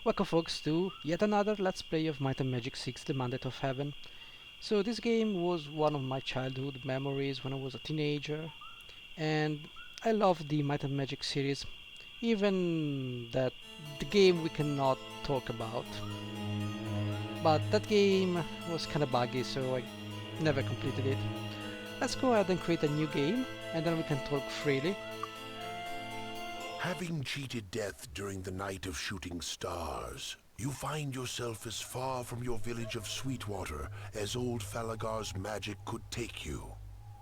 Welcome folks to yet another Let's Play of Might and Magic 6 The Mandate of Heaven. So this game was one of my childhood memories when I was a teenager, and I love the Might and Magic series, even that the game we cannot talk about. But that game was kinda buggy, so I never completed it. Let's go ahead and create a new game, and then we can talk freely. Having cheated death during the night of shooting stars, you find yourself as far from your village of Sweetwater as old Falagar's magic could take you.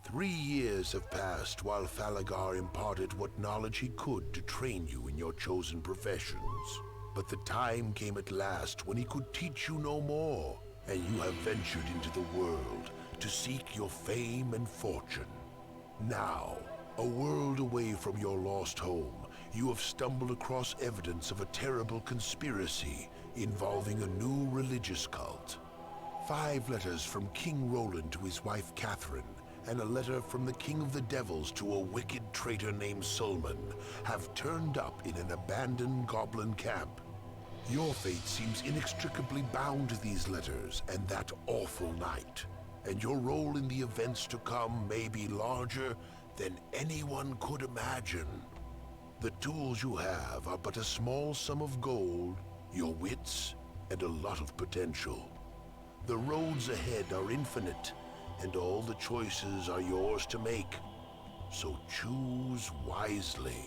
3 years have passed while Falagar imparted what knowledge he could to train you in your chosen professions. But the time came at last when he could teach you no more, and you have ventured into the world to seek your fame and fortune. Now, a world away from your lost home, you have stumbled across evidence of a terrible conspiracy involving a new religious cult. 5 letters from King Roland to his wife Catherine, and a letter from the King of the Devils to a wicked traitor named Sulman have turned up in an abandoned goblin camp. Your fate seems inextricably bound to these letters and that awful night, and your role in the events to come may be larger than anyone could imagine. The tools you have are but a small sum of gold, your wits, and a lot of potential. The roads ahead are infinite, and all the choices are yours to make. So choose wisely.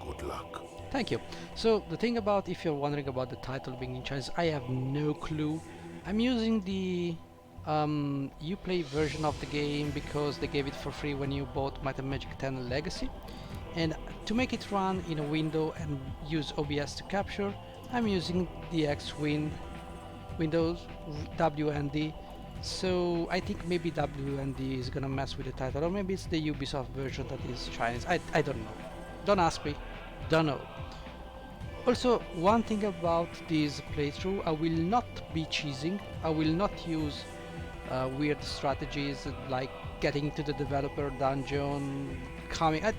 Good luck. Thank you. So the thing about, if you're wondering about the title being in Chinese, I have no clue. I'm using the Uplay version of the game because they gave it for free when you bought Might and Magic 10 Legacy. And to make it run in a window and use OBS to capture, I'm using the Windows WND. So I think maybe WND is gonna mess with the title, or maybe it's the Ubisoft version that is Chinese. I don't know. Don't ask me. Don't know. Also, one thing about this playthrough, I will not be cheesing. I will not use weird strategies like getting to the developer dungeon,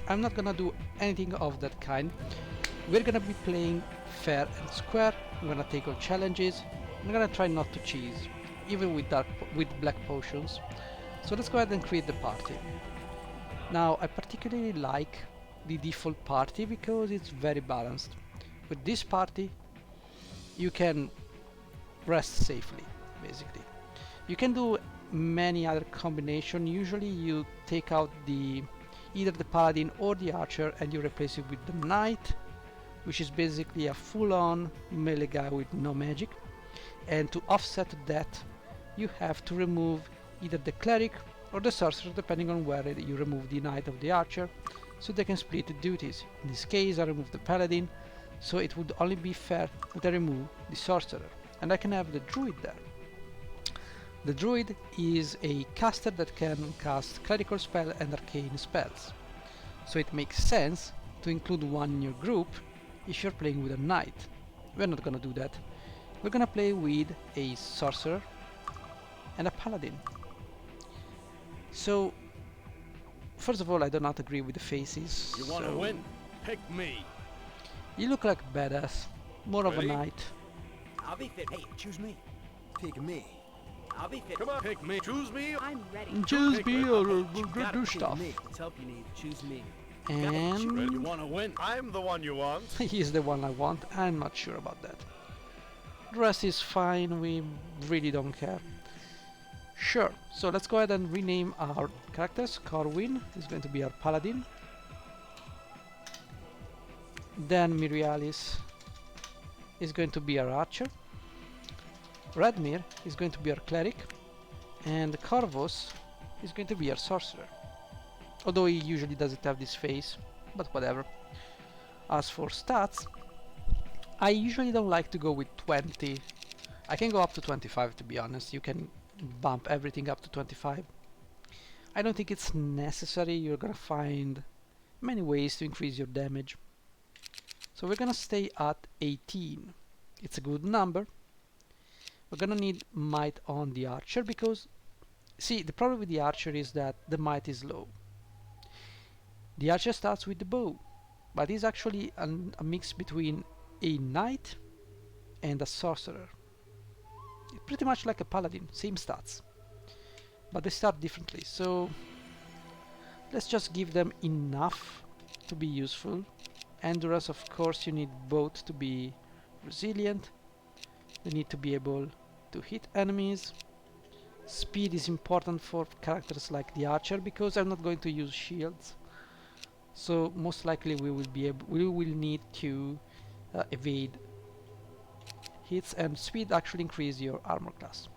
I'm not gonna do anything of that kind. We're gonna be playing fair and square. I'm gonna take all challenges. I'm gonna try not to cheese, even with black potions. So let's go ahead and create the party. Now, I particularly like the default party because it's very balanced. With this party, you can rest safely, basically. You can do many other combinations. Usually you take out either the paladin or the archer and you replace it with the knight, which is basically a full-on melee guy with no magic. And to offset that, you have to remove either the cleric or the sorcerer, depending on where you remove the knight of the archer, so they can split the duties. In this case I remove the paladin, so it would only be fair that I remove the sorcerer, and I can have the druid there. The druid is a caster that can cast clerical spell and arcane spells, so it makes sense to include one in your group if you're playing with a knight. We're not gonna do that. We're gonna play with a sorcerer and a paladin. So, first of all, I do not agree with the faces. You wanna win? Pick me. You look like badass, more of a Ready? knight. I'll be fit. Hey, choose me. Pick me. I'll be fit. Come on, pick me. Choose me. I'm ready. Choose Pick me me. or You do gotta pick stuff. me. It's help you need. Choose me. Ready? You And wanna win? I'm the one you want. he's the one I want. I'm not sure about that. The rest is fine, we really don't care. Sure, so let's go ahead and rename our characters. Corwin is going to be our paladin. Then Mirialis is going to be our archer. Redmir is going to be our cleric. And Corvus is going to be our sorcerer. Although he usually doesn't have this face, but whatever. As for stats, I usually don't like to go with 20. I can go up to 25, to be honest. You can bump everything up to 25. I don't think it's necessary. You're gonna find many ways to increase your damage. So we're gonna stay at 18. It's a good number. We're gonna need might on the archer because, see, the problem with the archer is that the might is low. The archer starts with the bow, but is actually a mix between a knight and a sorcerer. It's pretty much like a paladin, same stats, but they start differently. So let's just give them enough to be useful. Endurance, of course, you need both to be resilient. They need to be able to hit enemies. Speed is important for characters like the archer because I'm not going to use shields. So most likely we will need to evade hits, and speed actually increase your armor class.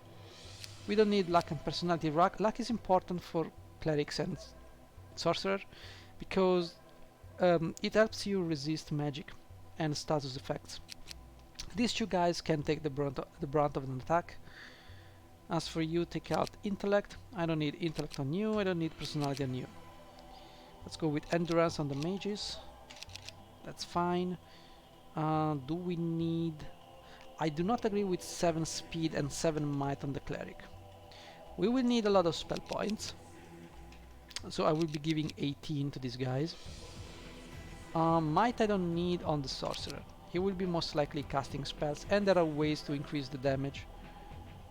We don't need luck and personality. Luck is important for clerics and sorcerer because it helps you resist magic and status effects. These two guys can take the brunt of an attack. As for you, take out intellect. I don't need intellect on you, I don't need personality on you. Let's go with endurance on the mages. That's fine. Do we need... I do not agree with 7 speed and 7 might on the cleric. We will need a lot of spell points, so I will be giving 18 to these guys. Might I don't need on the sorcerer. He will be most likely casting spells, and there are ways to increase the damage.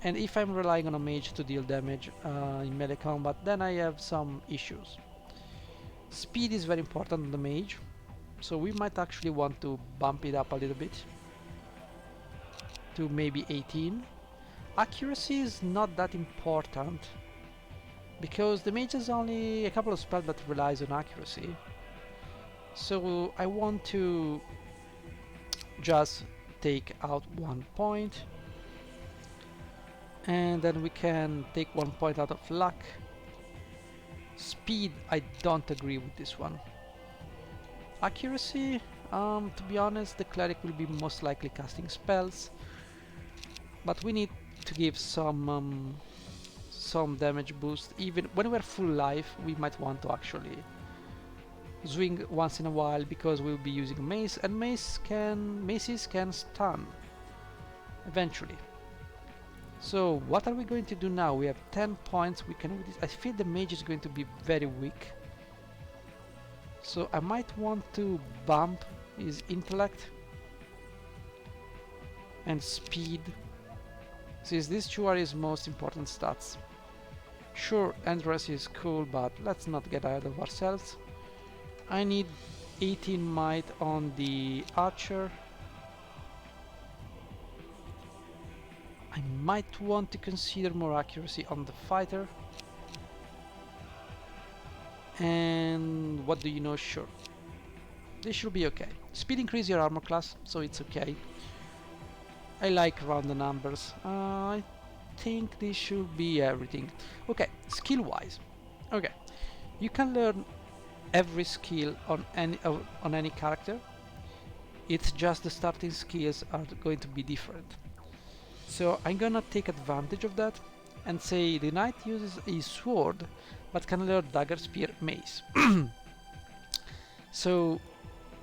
And if I'm relying on a mage to deal damage in melee combat, then I have some issues. Speed is very important on the mage, so we might actually want to bump it up a little bit to maybe 18. Accuracy is not that important because the mage has only a couple of spells that relies on accuracy. So I want to just take out 1 point, and then we can take 1 point out of luck. Speed, I don't agree with this one. Accuracy, to be honest, the cleric will be most likely casting spells, but we need to give some damage boost. Even when we're full life, we might want to actually swing once in a while because we'll be using mace, and maces can stun eventually. So what are we going to do now? We have 10 points. We can. I feel the mage is going to be very weak, so I might want to bump his intellect and speed, since these two are his most important stats. Sure, endurance is cool, but let's not get ahead of ourselves. I need 18 might on the archer. I might want to consider more accuracy on the fighter. And what do you know? Sure, this should be okay. Speed increase your armor class, so it's okay. I like round the numbers. I think this should be everything. Okay, skill wise. Okay, you can learn every skill on any character. It's just the starting skills are going to be different. So I'm gonna take advantage of that and say the knight uses a sword but can learn dagger, spear, mace. So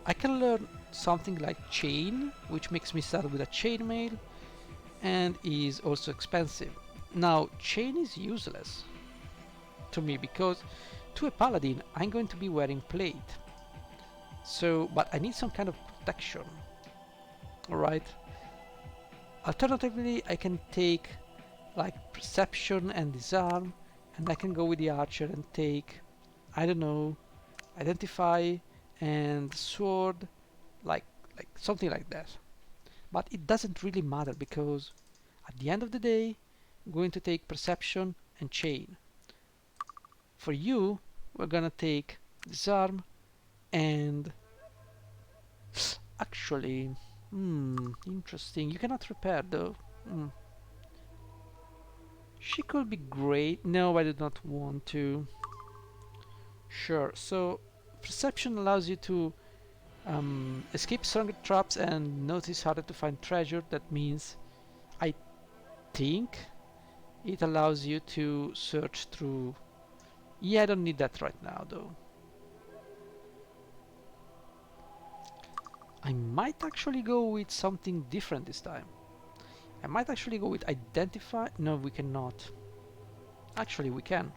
I can learn something like chain, which makes me start with a chainmail and is also expensive. Now chain is useless to me because to a paladin I'm going to be wearing plate. So, but I need some kind of protection. Alright. Alternatively, I can take like perception and disarm, and I can go with the archer and take, I don't know, identify and sword, like something like that. But it doesn't really matter because at the end of the day, I'm going to take perception and chain. For you, we're gonna take disarm and actually, interesting. You cannot repair though. She could be great. No, I do not want to. Sure. So perception allows you to escape stronger traps and notice harder to find treasure. That means, I think, it allows you to search through. Yeah, I don't need that right now though. I might actually go with something different this time. I might actually go with identify. No, we cannot. Actually, we can.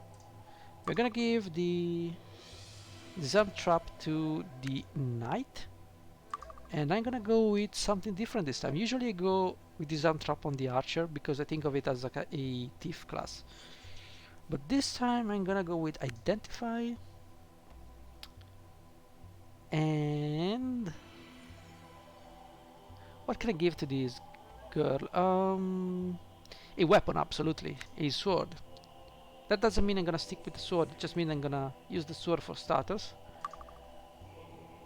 We're gonna give the disarm trap to the knight And I'm gonna go with something different this time. Usually I go with disarm trap on the archer because I think of it as like a thief class. But this time I'm gonna go with identify and what can I give to this girl? A weapon, absolutely. A sword. That doesn't mean I'm gonna stick with the sword, it just means I'm gonna use the sword for starters.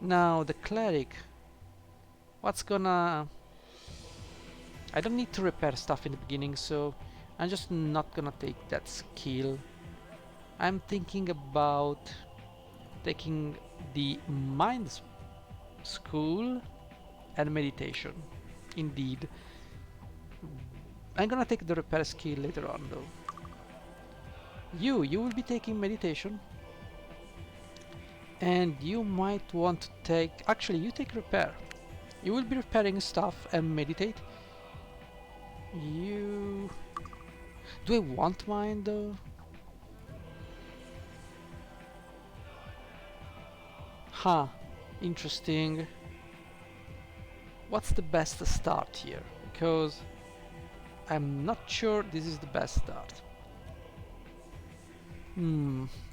Now the cleric. What's gonna... I don't need to repair stuff in the beginning, so I'm just not gonna take that skill. I'm thinking about taking the mind school and meditation. Indeed. I'm gonna take the repair skill later on though. You will be taking meditation. And you might want to take... Actually, you take repair. You will be repairing stuff and meditate. You... Do I want mine though? Huh. Interesting. What's the best start here? Because I'm not sure this is the best start.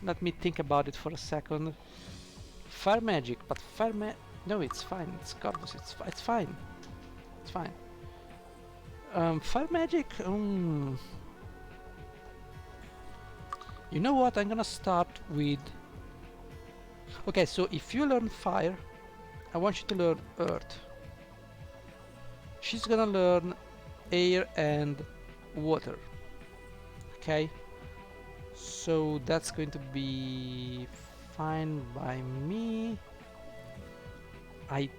Let me think about it for a second. Fire magic, but no, it's fine. It's Corvus. It's fine. It's fine. Fire magic. You know what? I'm gonna start with. Okay, so if you learn fire, I want you to learn earth. She's gonna learn air and water. Okay. So that's going to be fine by me. I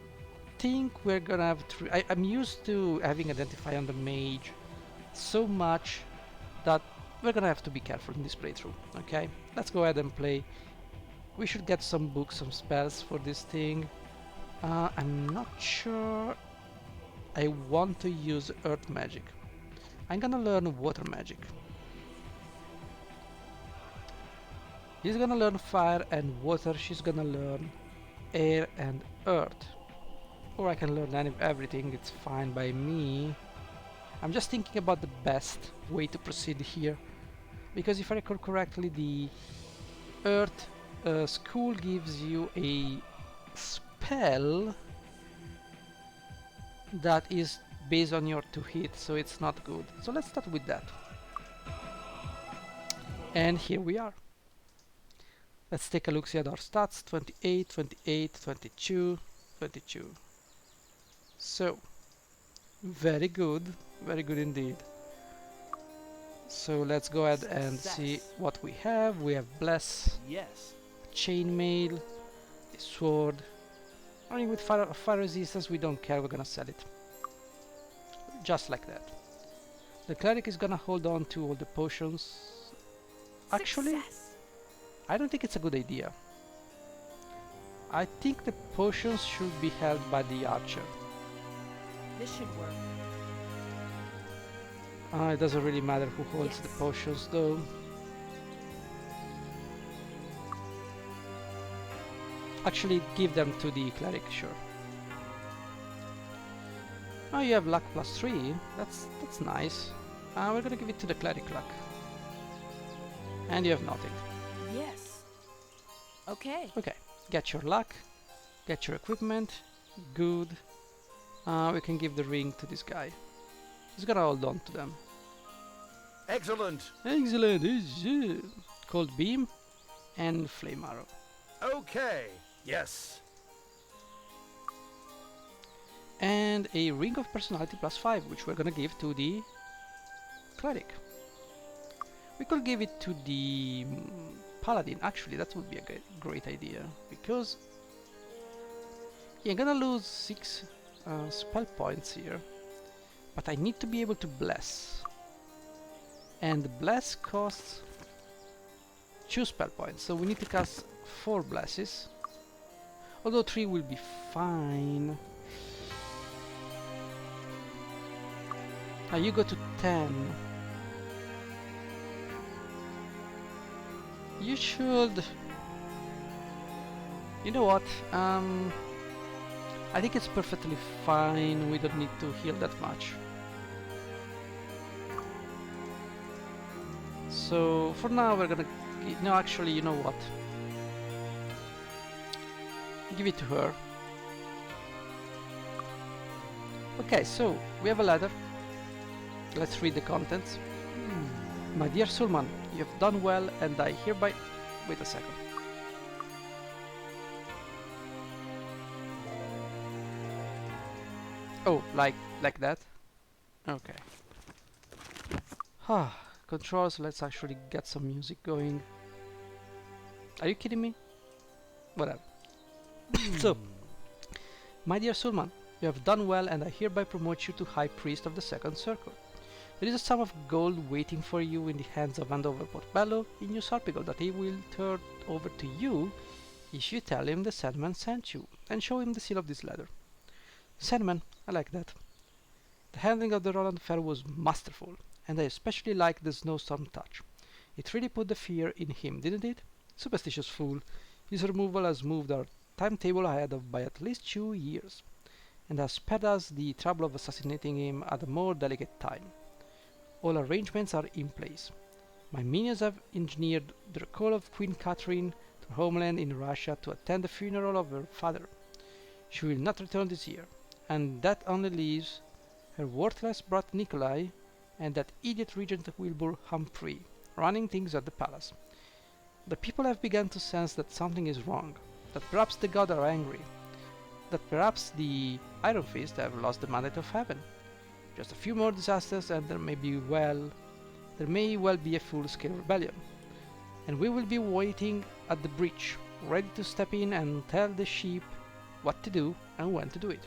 think we're gonna have to... I'm used to having identify on the mage so much that we're gonna have to be careful in this playthrough. Okay, let's go ahead and play. We should get some books, some spells for this thing. I'm not sure I want to use earth magic. I'm gonna learn water magic. He's gonna learn fire and water, she's gonna learn air and earth. Or I can learn everything, it's fine by me. I'm just thinking about the best way to proceed here. Because if I recall correctly, the earth school gives you a spell that is based on your 2 hit, so it's not good. So let's start with that. And here we are. Let's take a look at our stats. 28, 28, 22, 22. So, very good indeed. So let's go ahead and see what we have. We have Bless, Yes. Chainmail, a sword. Only with fire resistance, we don't care, we're gonna sell it. Just like that. The cleric is gonna hold on to all the potions. Actually, Success. I don't think it's a good idea. I think the potions should be held by the archer. This should work. It doesn't really matter who holds the Yes. potions though. Actually, give them to the cleric, sure. Oh, you have luck +3. That's nice. We're gonna give it to the cleric luck. And you have nothing. Yes. Okay. Okay, get your luck, get your equipment, good. We can give the ring to this guy. He's gonna hold on to them. Excellent. Excellent. Cold beam and flame arrow. Okay. Yes. And a ring of personality +5, which we're gonna give to the cleric. We could give it to the paladin. Actually, that would be a great idea, because yeah, I'm gonna lose 6 spell points here, but I need to be able to bless, and bless costs 2 spell points, so we need to cast 4 blesses, although 3 will be fine. Now you go to 10. You should... You know what? I'm I think it's perfectly fine, we don't need to heal that much. So for now we're gonna... No, actually, you know what? Give it to her. Okay, so we have a letter. Let's read the contents. My dear Sulman, you have done well and I hereby... Wait a second. Oh, like that? Okay. Controls, let's actually get some music going. Are you kidding me? Whatever. So, my dear Sulman, you have done well and I hereby promote you to High Priest of the Second Circle. There is a sum of gold waiting for you in the hands of Andover Portobello in New Sorpigal that he will turn over to you if you tell him the Sandman sent you and show him the seal of this letter. Sandman, I like that. The handling of the Roland affair was masterful, and I especially like the snowstorm touch. It really put the fear in him, didn't it? Superstitious fool. His removal has moved our timetable ahead of by at least 2 years, and has spared us the trouble of assassinating him at a more delicate time. All arrangements are in place. My minions have engineered the recall of Queen Catherine to her homeland in Russia to attend the funeral of her father. She will not return this year, and that only leaves her worthless brat Nikolai and that idiot Regent Wilbur Humphrey running things at the palace. The people have begun to sense that something is wrong, that perhaps the gods are angry, that perhaps the Iron Fist have lost the mandate of heaven. Just a few more disasters and there may well be a full-scale rebellion, and we will be waiting at the breach, ready to step in and tell the sheep what to do and when to do it.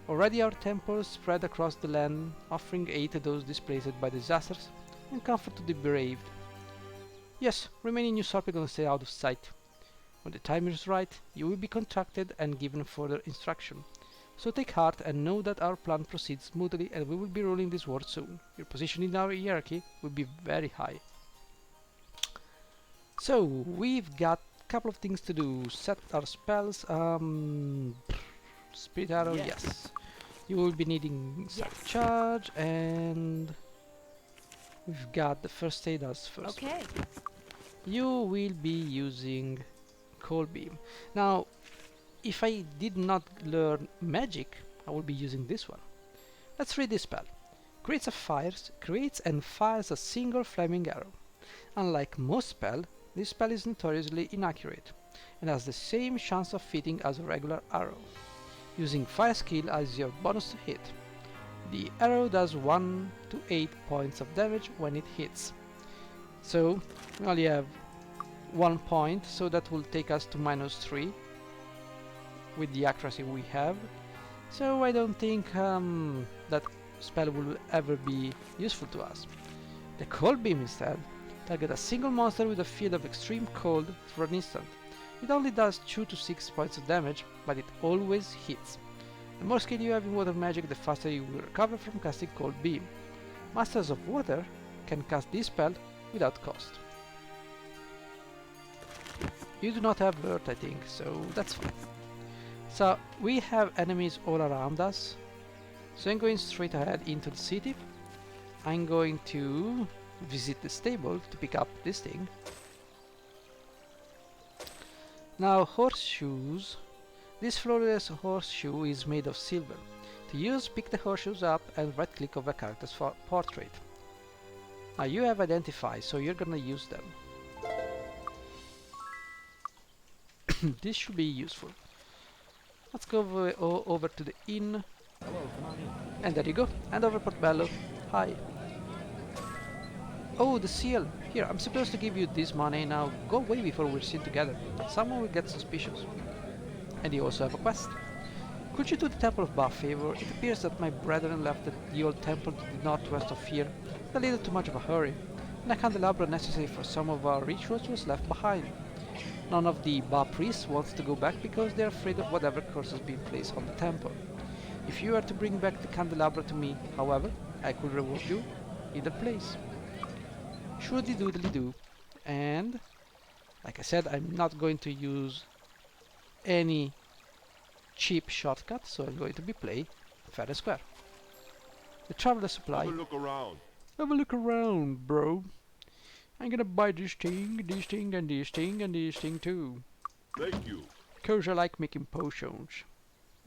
Already our temples spread across the land, offering aid to those displaced by disasters and comfort to the bereaved. Yes, remain in New Sorpigal and stay out of sight. When the time is right, you will be contacted and given further instruction. So take heart and know that our plan proceeds smoothly and we will be ruling this world soon. Your position in our hierarchy will be very high. So, we've got a couple of things to do. Set our spells. Spirit arrow, yes. You will be needing Psychic Charge, and we've got the first aid as first. Okay. You will be using Cold Beam. Now, if I did not learn magic, I will be using this one. Let's read this spell. Creates and fires a single flaming arrow. Unlike most spells, this spell is notoriously inaccurate and has the same chance of hitting as a regular arrow, using fire skill as your bonus to hit. The arrow does 1 to 8 points of damage when it hits. So we only have 1 point, so that will take us to -3 with the accuracy we have. So I don't think that spell will ever be useful to us. The Cold Beam instead target a single monster with a field of extreme cold for an instant. It only does 2 to 6 points of damage, but it always hits. The more skill you have in water magic, the faster you will recover from casting Cold Beam. Masters of Water can cast this spell without cost. You do not have Earth, I think, so that's fine. So we have enemies all around us, so I'm going straight ahead into the city. I'm going to visit the stable to pick up this thing. Now, horseshoes. This flawless horseshoe is made of silver. To use, pick the horseshoes up and right click over a character's portrait. Now you have identified, so you're gonna use them. This should be useful. Let's go over to the inn. Hello, come on in. And there you go. And over Portobello. Hi. Oh, the seal. Here, I'm supposed to give you this money. Now go away before we're seen together. Someone will get suspicious. And you also have a quest. Could you do the Temple of Ba a favor? It appears that my brethren left the old temple to the northwest of here with a little too much of a hurry, and a candelabra necessary for some of our rituals was left behind. None of the Ba priests wants to go back because they're afraid of whatever curse has been placed on the temple. If you are to bring back the candelabra to me, however, I could reward you either place. Shoody doodly do. And like I said, I'm not going to use any cheap shortcut, so I'm going to be play fair and square. The traveler supply. Have a look around. Have a look around, bro. I'm gonna buy this thing, and this thing, and this thing too. Thank you. Cause I like making potions.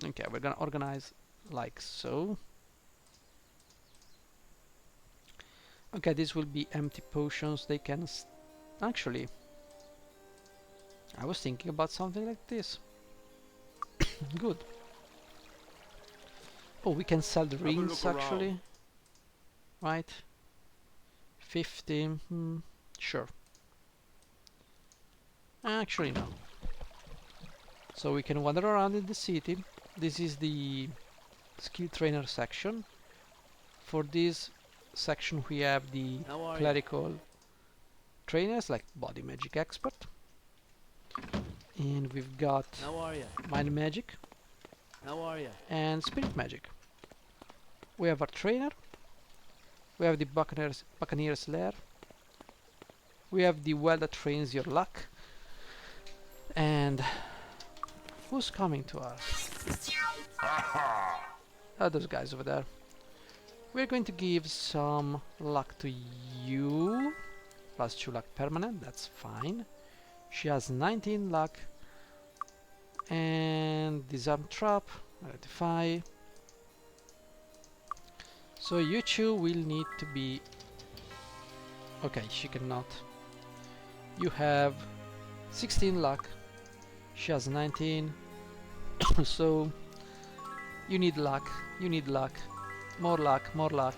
Okay, we're gonna organize like so. Okay, this will be empty potions. They can actually. I was thinking about something like this. Good. Oh, we can sell the Have a rings look actually. around. Right. 50. Sure. Actually, no. So we can wander around in the city. This is the skill trainer section. For this section, we have the How are you? clerical trainers like body magic expert. And we've got How are you? mind magic How are you? and spirit magic. We have our trainer. We have the Buccaneer's Lair. We have the well that trains your luck. And who's coming to us? Oh, those guys over there. We're going to give some luck to you. Plus 2 luck permanent, that's fine. She has 19 luck. And disarm trap, identify. So you two will need to be... Okay, she cannot. You have 16 luck. She has 19. So you need luck. You need luck. More luck. More luck.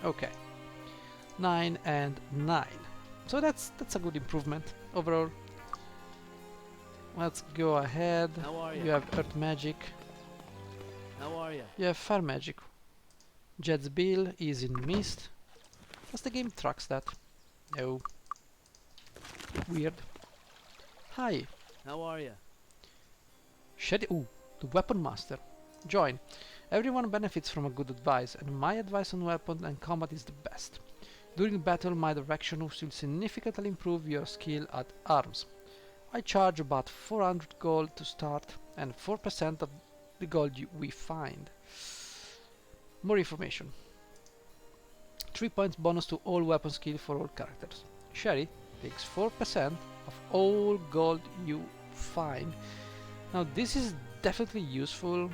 Okay. 9 and 9. So that's a good improvement overall. Let's go ahead. How are You you? have earth magic. How are you? You have fire magic. Jet's bill is in mist. Does the game tracks that? No. Weird. Hi. How are you? Shed. Ooh, the weapon master. Join. Everyone benefits from a good advice, and my advice on weapon and combat is the best. During battle, my direction will significantly improve your skill at arms. I charge about 400 gold to start, and 4% of the gold we find. More information. 3 points bonus to all weapon skill for all characters. Sherry takes 4% of all gold you find. Now this is definitely useful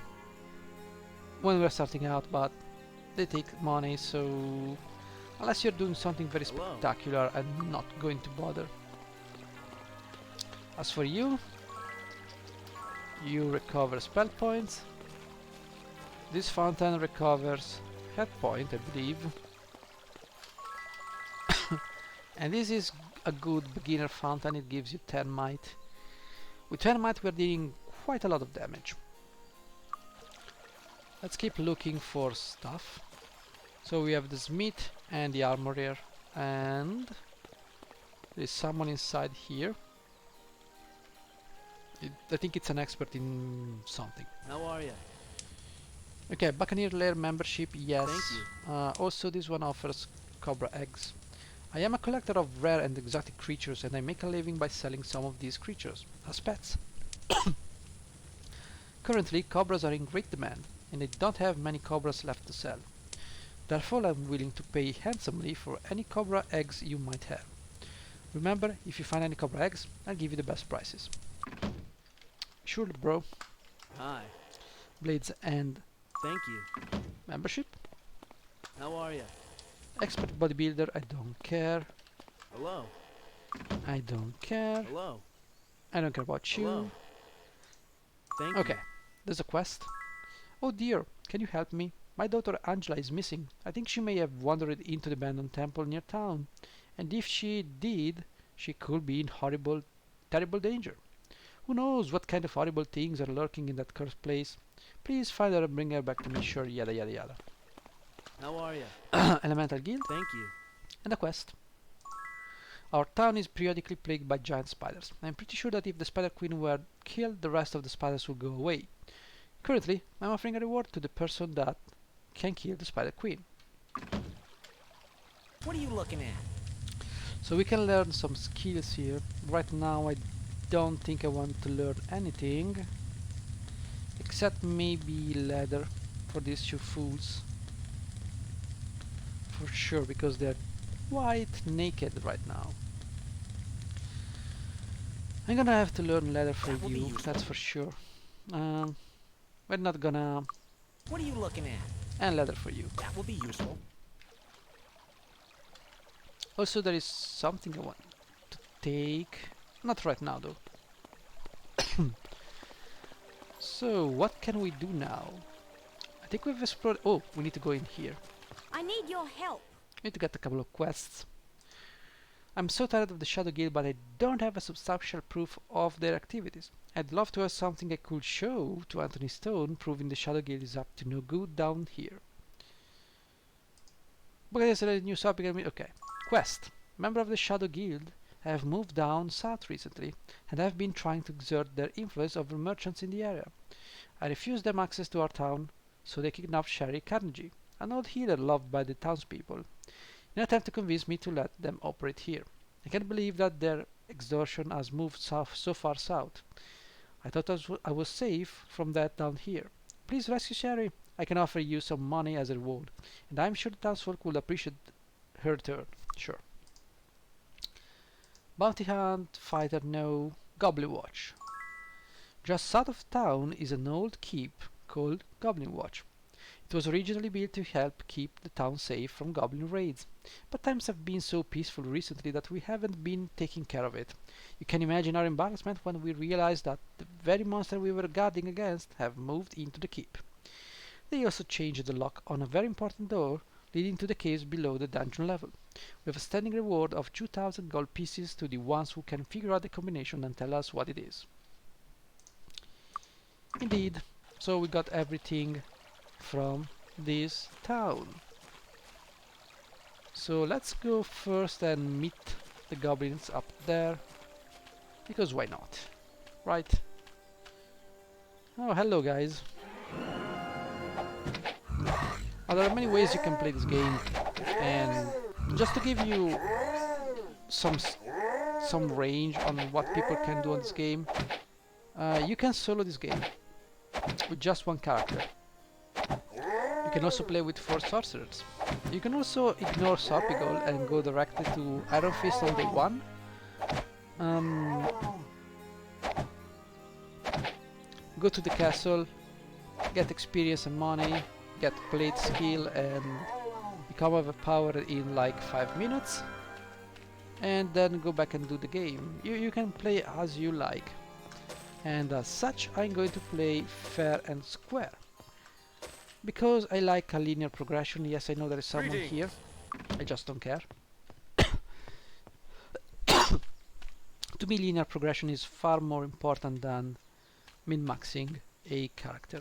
when we're starting out, but they take money, so unless you're doing something very Hello. spectacular, I'm not going to bother. As for you, you recover spell points. This fountain recovers health point, I believe. And this is a good beginner fountain, it gives you 10 might. With 10 might we're dealing quite a lot of damage. Let's keep looking for stuff. So we have the smith and the armorer, and there's someone inside here. I think it's an expert in something. How are you? Okay, Buccaneer Lair membership, yes. Thank you. Also this one offers cobra eggs. I am a collector of rare and exotic creatures, and I make a living by selling some of these creatures as pets. Currently, cobras are in great demand, and I don't have many cobras left to sell. Therefore, I'm willing to pay handsomely for any cobra eggs you might have. Remember, if you find any cobra eggs, I'll give you the best prices. Sure, bro. Hi. Blades and Thank you. membership. How are you? Expert bodybuilder, I don't care. Hello. I don't care. Hello. I don't care about you. Hello. Thank Okay, you. there's a quest. Oh dear, can you help me? My daughter Angela is missing. I think she may have wandered into the abandoned temple near town. And if she did, she could be in horrible, terrible danger. Who knows what kind of horrible things are lurking in that cursed place. Please find her and bring her back to me, sure, yada yada yada. How are you? Elemental Guild Thank you. and a quest. Our town is periodically plagued by giant spiders. I'm pretty sure that if the Spider Queen were killed, the rest of the spiders would go away. Currently, I'm offering a reward to the person that can kill the Spider Queen. What are you looking at? So we can learn some skills here. Right now I don't think I want to learn anything Except maybe leather for these two fools. For sure, because they're quite naked right now. I'm gonna have to learn leather for That will be you, useful. that's for sure. We're not gonna... What are you looking at? and leather for you. That will be useful. Also, there is something I want to take. Not right now, though. So, what can we do now? I think we've explored... oh, we need to go in here. I need your help. We need to get a couple of quests. I'm so tired of the Shadow Guild, but I don't have a substantial proof of their activities. I'd love to have something I could show to Anthony Stone, proving the Shadow Guild is up to no good down here. But there's a new Sorpigal. Okay. Quest. Member of the Shadow Guild have moved down south recently, and have been trying to exert their influence over merchants in the area. I refused them access to our town, so they kidnapped Sherry Carnegie, an old healer loved by the townspeople, in an attempt to convince me to let them operate here. I can't believe that their extortion has moved so far south. I thought I was safe from that down here. Please rescue Sherry. I can offer you some money as a reward, and I'm sure the townsfolk will appreciate her return. Sure. Bounty Hunt, Fighter no, Goblin Watch. Just south of town is an old keep called Goblin Watch. It was originally built to help keep the town safe from goblin raids, but times have been so peaceful recently that we haven't been taking care of it. You can imagine our embarrassment when we realized that the very monster we were guarding against have moved into the keep. They also changed the lock on a very important door leading to the caves below the dungeon level. We have a standing reward of 2,000 gold pieces to the ones who can figure out the combination and tell us what it is. Indeed, so we got everything from this town. So let's go first and meet the goblins up there, because why not, right? Oh, hello guys. There are many ways you can play this game, and just to give you some range on what people can do on this game, you can solo this game with just one character. You can also play with 4 sorcerers. You can also ignore Sorpigal and go directly to Iron Fist on day 1. Go to the castle, get experience and money, get plate skill and become overpowered in like 5 minutes, and then go back and do the game. You can play as you like, and as such I'm going to play fair and square because I like a linear progression. Yes, I know there is someone here, I just don't care. To me, linear progression is far more important than min-maxing a character.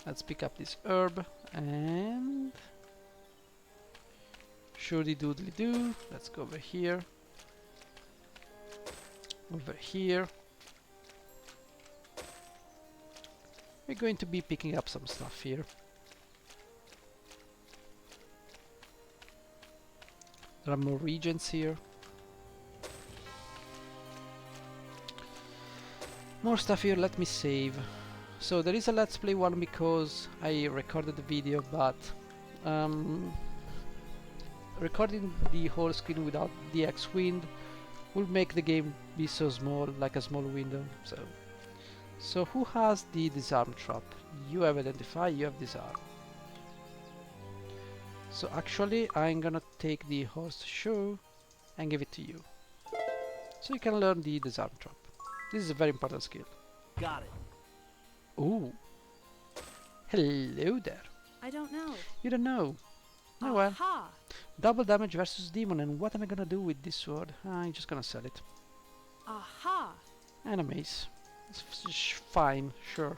Let's pick up this herb and shooty doodly doo. Let's go over here. Over here. We're going to be picking up some stuff here. There are more regions here. More stuff here, let me save. So there is a Let's Play one because I recorded the video, but recording the whole screen without the X-Wind will make the game be so small, like a small window. So who has the disarm trap? You have identify, you have disarm. So actually I'm gonna take the horse shoe and give it to you, so you can learn the disarm trap. This is a very important skill. Got it. Ooh. Hello there. I don't know. You don't know. Oh well. Aha! Double damage versus demon, and what am I gonna do with this sword? I'm just gonna sell it. Aha! And a mace. It's fine, sure.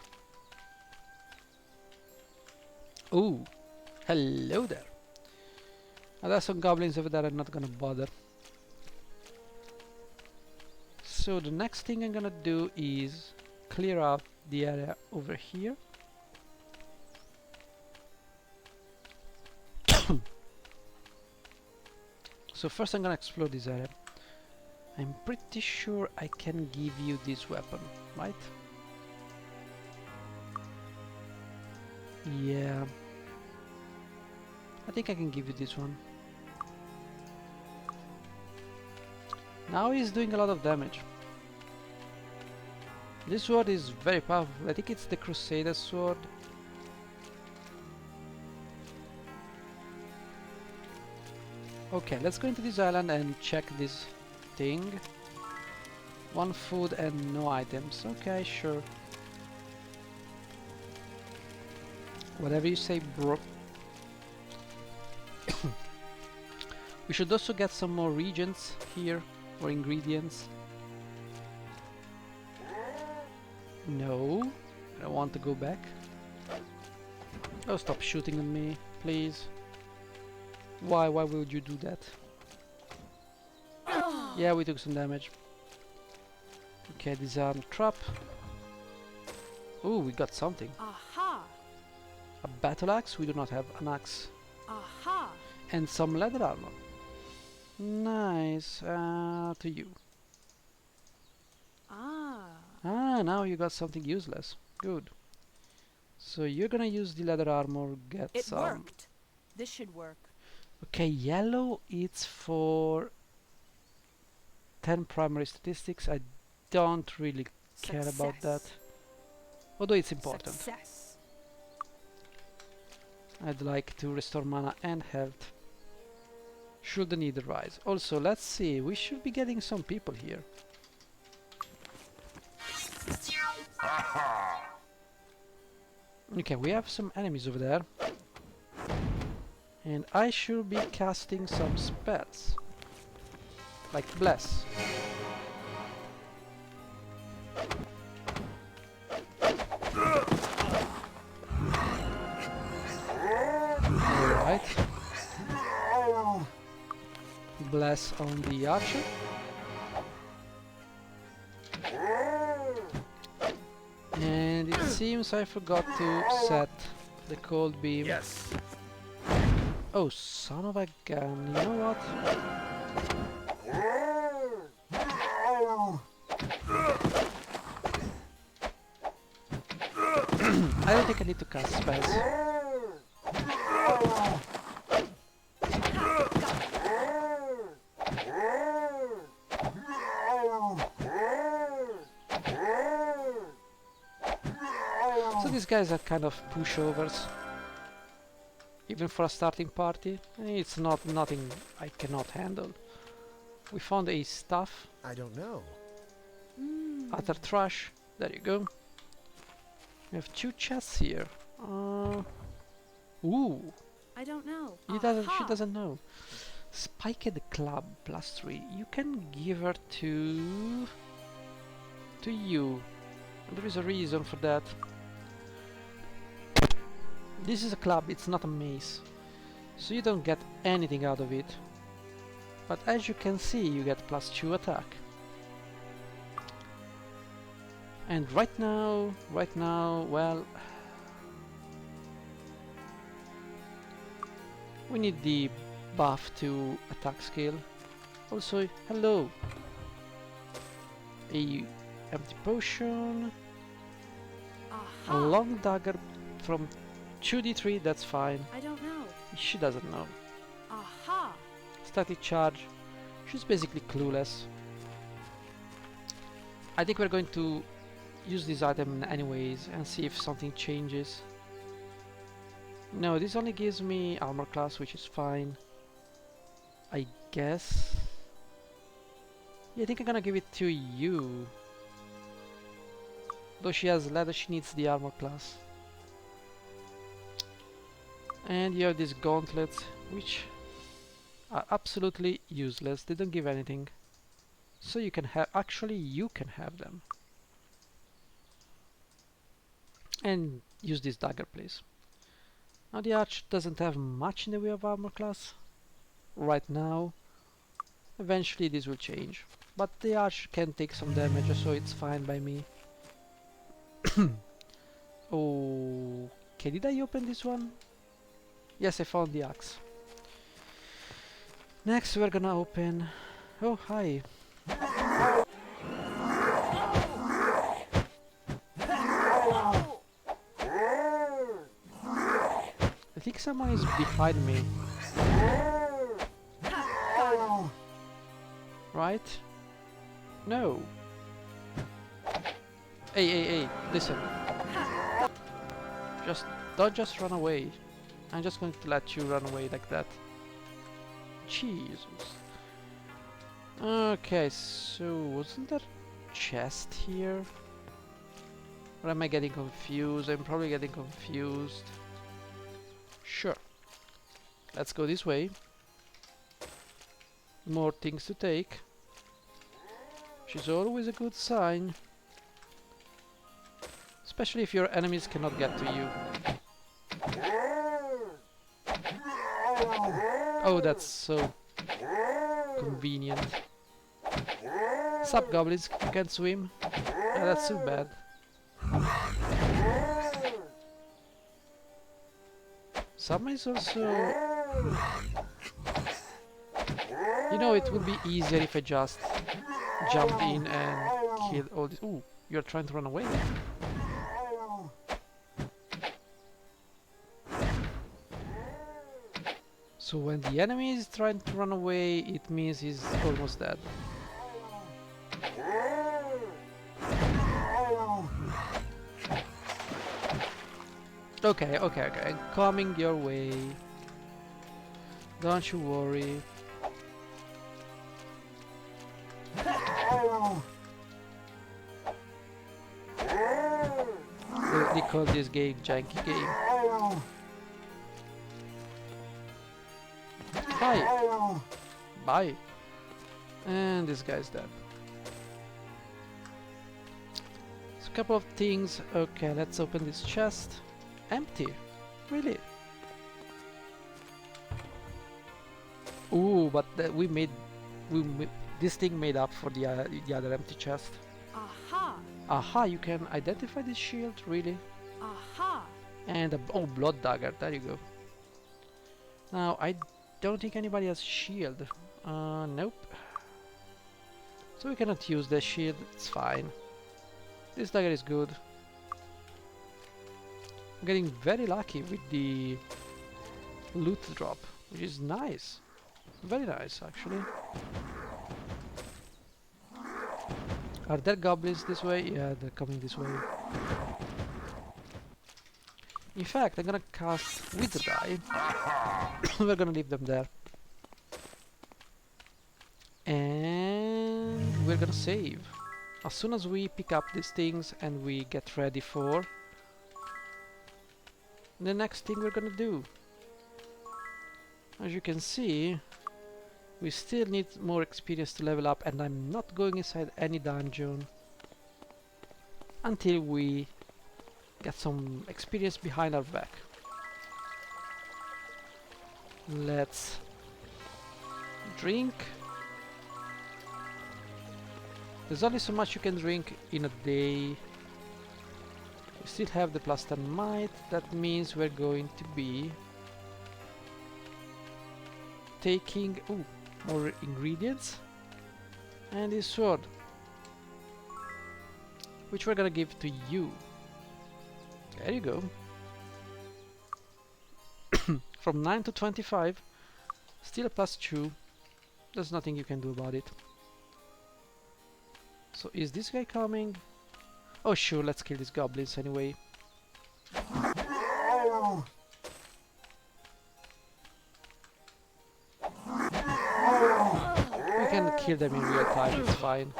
Ooh. Hello there. There are some goblins over there, I'm not gonna bother. So the next thing I'm gonna do is clear out the area over here. So first I'm gonna explore this area. I'm pretty sure I can give you this weapon, right? Yeah. I think I can give you this one. Now he's doing a lot of damage. This sword is very powerful. I think it's the Crusader sword. Okay, let's go into this island and check this thing. One food and no items. Okay, sure. Whatever you say, bro. We should also get some more reagents here, or ingredients. No, I don't want to go back. Oh, stop shooting at me, please. Why would you do that? Yeah, we took some damage. Okay, disarm trap. Ooh, we got something. Aha! A battle axe? We do not have an axe. Aha! And some leather armor. Nice. To you. Ah. Ah, now you got something useless. Good. So you're gonna use the leather armor, get It some... worked. This should work. Okay, yellow, it's for 10 primary statistics. I don't really care about that. Although it's important. Success. I'd like to restore mana and health. Should the need arise. Also, let's see, we should be getting some people here. Okay, we have some enemies over there. And I should be casting some spells. Like Bless. Alright. Bless on the archer. And it seems I forgot to set the cold beam. Yes. Oh, son of a gun. You know what? I don't think I need to cast spells. So these guys are kind of pushovers. Even for a starting party, it's not nothing I cannot handle. We found a staff, I don't know. utter trash. There you go. We have 2 chests here. Ooh, I don't know. she doesn't know. Spiked club +3. You can give her to you. And there is a reason for that. This is a club, it's not a mace. So you don't get anything out of it. But as you can see, you get +2 attack. And right now, well... we need the buff to attack skill. Also, hello! A empty potion, a long dagger from 2d3, that's fine. I don't know. She doesn't know. Aha! Static charge, she's basically clueless. I think we're going to use this item anyways and see if something changes. No, this only gives me armor class, which is fine. I guess. Yeah, I think I'm gonna give it to you. Though she has leather, she needs the armor class. And you have these gauntlets, which are absolutely useless. They don't give anything. So you can have, actually you can have them. And use this dagger, please. Now the arch doesn't have much in the way of armor class right now. Eventually this will change. But the arch can take some damage, so it's fine by me. Okay, did I open this one? Yes, I found the axe. Next we're gonna open... Oh, hi. I think someone is behind me. Right? No. Hey, listen. Don't just run away. I'm just going to let you run away like that. Jesus. Okay, so wasn't there a chest here? Or am I getting confused? I'm probably getting confused. Sure. Let's go this way. More things to take. Which is always a good sign. Especially if your enemies cannot get to you. Oh, that's so convenient. Sup, goblins? You can't swim? Yeah, that's too bad. Some is also... You know, it would be easier if I just jumped in and killed all this. Ooh, you're trying to run away. So when the enemy is trying to run away, it means he's almost dead. Okay, I'm coming your way. Don't you worry. They call this game Janky Game. Hi! Bye! And this guy's dead. So a couple of things. Okay, let's open this chest. Empty. Really? Ooh, but this thing made up for the other empty chest. Aha! Aha, you can identify this shield, really? Aha! And oh, blood dagger, there you go. Now, I don't think anybody has shield. Nope. So we cannot use the shield, it's fine. This dagger is good. I'm getting very lucky with the loot drop, which is nice. Very nice, actually. Are there goblins this way? Yeah, they're coming this way. In fact, I'm gonna cast Wither Die. We're gonna leave them there. And we're gonna save. As soon as we pick up these things and we get ready for the next thing we're gonna do. As you can see, we still need more experience to level up, and I'm not going inside any dungeon until we get some experience behind our back. Let's drink. There's only so much you can drink in a day. We still have the plus 10 might. That means we're going to be taking more ingredients and this sword, which we're gonna give to you. There you go. From 9 to 25, still a plus 2. There's nothing you can do about it. So is this guy coming? Oh sure, let's kill these goblins anyway. We can kill them in real time, it's fine.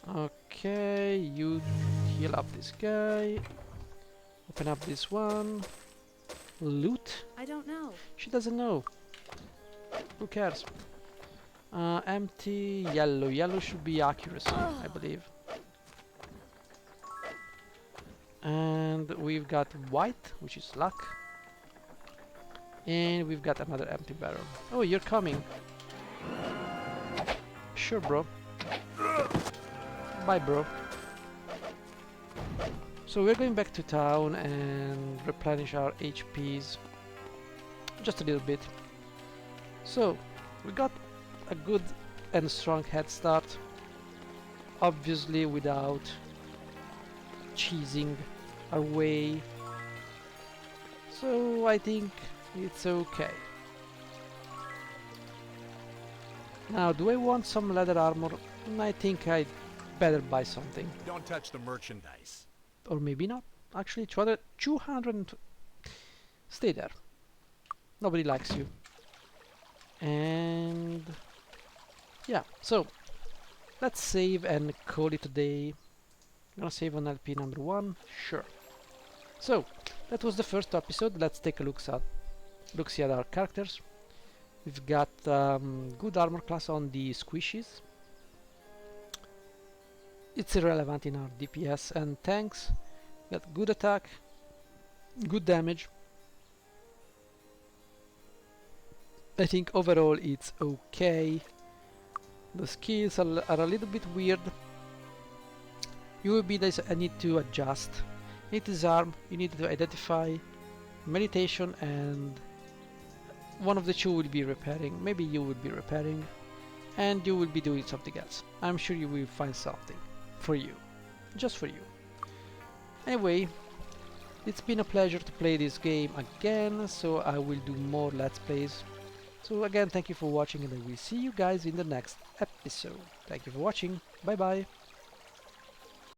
Okay, you heal up this guy. Open up this one. Loot? I don't know. She doesn't know. Who cares? Empty, yellow. Yellow should be accuracy, I believe. And we've got white, which is luck. And we've got another empty barrel. Oh, you're coming. Sure, bro. Bye, bro. So we're going back to town and replenish our HPs. Just a little bit. So, we got a good and strong head start. Obviously without cheesing our way So I think it's okay. Now, do I want some leather armor? I think I'd better buy something. Don't touch the merchandise. Or maybe not. Actually, 200. Stay there. Nobody likes you. And yeah, so let's save and call it a day. I'm gonna save on LP number 1. Sure. So that was the first episode. Let's take a look see at our characters. We've got good armor class on the squishies. It's irrelevant in our DPS and tanks. Got good attack, good damage. I think overall it's okay. The skills are a little bit weird. UAB I need to adjust. You need to disarm, you need to identify, meditation, and one of the two will be repairing. Maybe you will be repairing and you will be doing something else. I'm sure you will find something for you, just for you. Anyway, it's been a pleasure to play this game again, so I will do more Let's Plays. So again, thank you for watching and I will see you guys in the next episode. Thank you for watching. Bye bye.